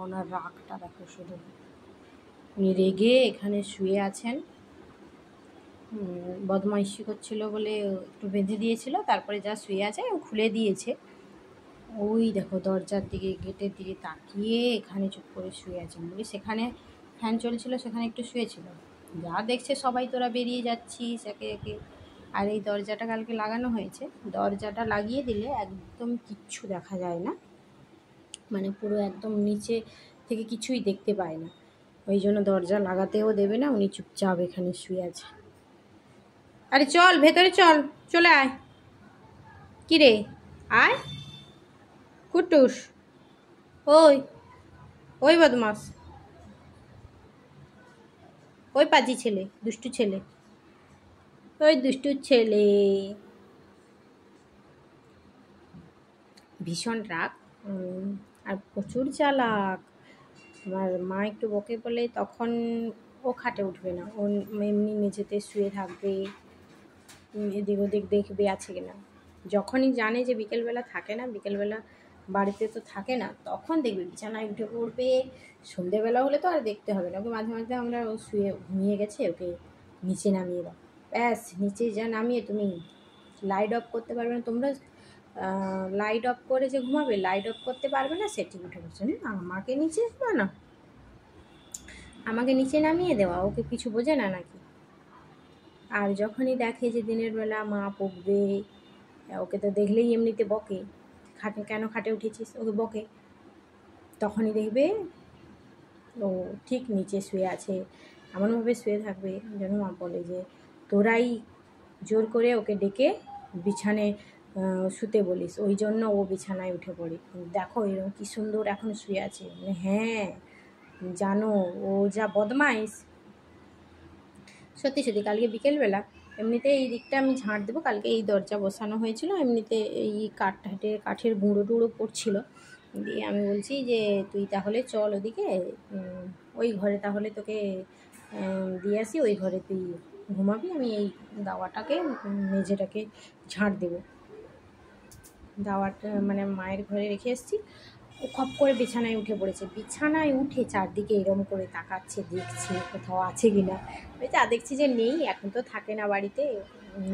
ওনার রাগটা দেখো শুধু। উনি রেগে এখানে শুয়ে আছেন, বদমাইশি করছিল বলে একটু বেঁধে দিয়েছিল, তারপরে যা শুয়ে আছে খুলে দিয়েছে। ওই দেখো দরজার দিকে, গেটের দিকে তাকিয়ে এখানে চুপ করে শুয়ে আছেন। বলি সেখানে ফ্যান চলছিল, সেখানে একটু শুয়েছিল। যা দেখছে সবাই তোরা বেরিয়ে যাচ্ছিস একে একে। আর এই দরজাটা কালকে লাগানো হয়েছে, দরজাটা লাগিয়ে দিলে একদম কিচ্ছু দেখা যায় না, মানে পুরো একদম নিচে থেকে কিছুই দেখতে পায় না। ওই জন্য দরজা লাগাতেও দেবে না, উনি চুপচাপ এখানে শুয়ে আছে। আরে চল ভেতরে চল, চলে আয়। কি রে, আয় কুটুস। ওই ওই বদমাস, ওই পাজি ছেলে, দুষ্টু ছেলে, ওই দুষ্টু ছেলে। ভীষণ রাগ আর প্রচুর চালাক। আমার মা একটু বকে বলে তখন ও খাটে উঠবে না, ও এমনি মেঝেতে শুয়ে থাকবে, এদিক ওদিক দেখবে আছে কিনা। যখনই জানে যে বিকেলবেলা থাকে না, বিকেলবেলা বাড়িতে তো থাকে না, তখন দেখবে বিছানায় উঠে পড়বে। সন্ধেবেলা হলে তো আর দেখতে হবে না, ওকে মাঝে মাঝে আমরা ও শুয়ে ঘুমিয়ে গেছে ওকে নিচে নামিয়ে দাও, ব্যাস নিচে যা নামিয়ে তুমি লাইট অফ করতে পারবে না। তোমরা লাইট অফ করে যে ঘুমাবে, লাইট অফ করতে পারবে না, সেটি উঠে বসে না আমাকে নিচে না, আমাকে নিচে নামিয়ে দেওয়া, ওকে কিছু বোঝে না নাকি। আর যখনই দেখে যে দিনের বেলা মা বকবে, ওকে তো দেখলেই এমনিতে বকে, খাটে কেন খাটে উঠেছিস, ওকে বকে, তখনই দেখবে ও ঠিক নিচে শুয়ে আছে, এমনভাবে শুয়ে থাকবে যেন মা বলে যে তোরাই জোর করে ওকে ডেকে বিছানায় শুতে বলিস, ওই জন্য ও বিছানায় উঠে পড়ে। দেখো এরকম কী সুন্দর এখন শুয়ে আছে। মানে হ্যাঁ জানো ও যা বদমাইশ। সত্যি সত্যি কালকে বিকেলবেলা এমনিতে এই দিকটা আমি ঝাঁট দেবো, কালকে এই দরজা বসানো হয়েছিল, এমনিতে এই কাঠের গুঁড়ো টুড়ো পড়ছিল, দিয়ে আমি বলছি যে তুই তাহলে চল ওদিকে, ওই ঘরে তাহলে তোকে দিয়ে আসি, ওই ঘরে তুই ঘুমাবি, আমি এই দাওয়াটাকে মেঝেটাকে ঝাঁট দেবো। দাওয়াটা মানে মায়ের ঘরে রেখে এসেছি, ও খপ করে বিছানায় উঠে পড়েছে। বিছানায় উঠে চারদিকে এরম করে তাকাচ্ছে, দেখছে কোথাও আছে কি না। যা দেখছি যে নেই, এখন তো থাকে না বাড়িতে,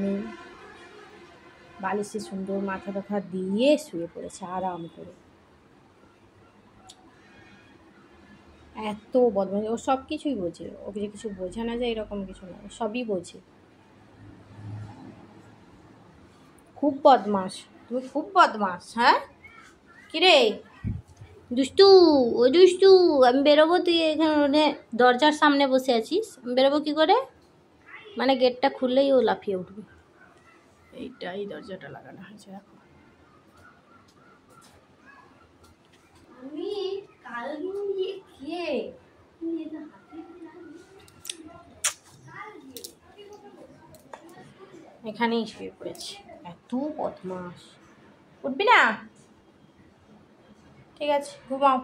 নেই। বালিশে সুন্দর মাথা টাথা দিয়ে শুয়ে পড়েছে আরাম করে। এত বদমাশ, ও সব কিছুই বোঝে, ওকে যে কিছু বোঝা না যায় এরকম কিছু না, সবই বোঝে। খুব বদমাস, তুমি খুব বদমাস। হ্যাঁ কিরে দুষ্টু, ও দুষ্টু, আমি বেরোবো, তুই এখানে দরজার সামনে বসে আছিস, আমি বেরোবো কী করে? মানে গেটটা খুললেই ও লাফিয়ে উঠবে। এইটাই দরজাটা লাগানো হয়েছে দেখো। আমি এখানেই শুয়ে পড়েছি, এত বদমাস। উঠবি না? ঠিক আছে ঘুমাও।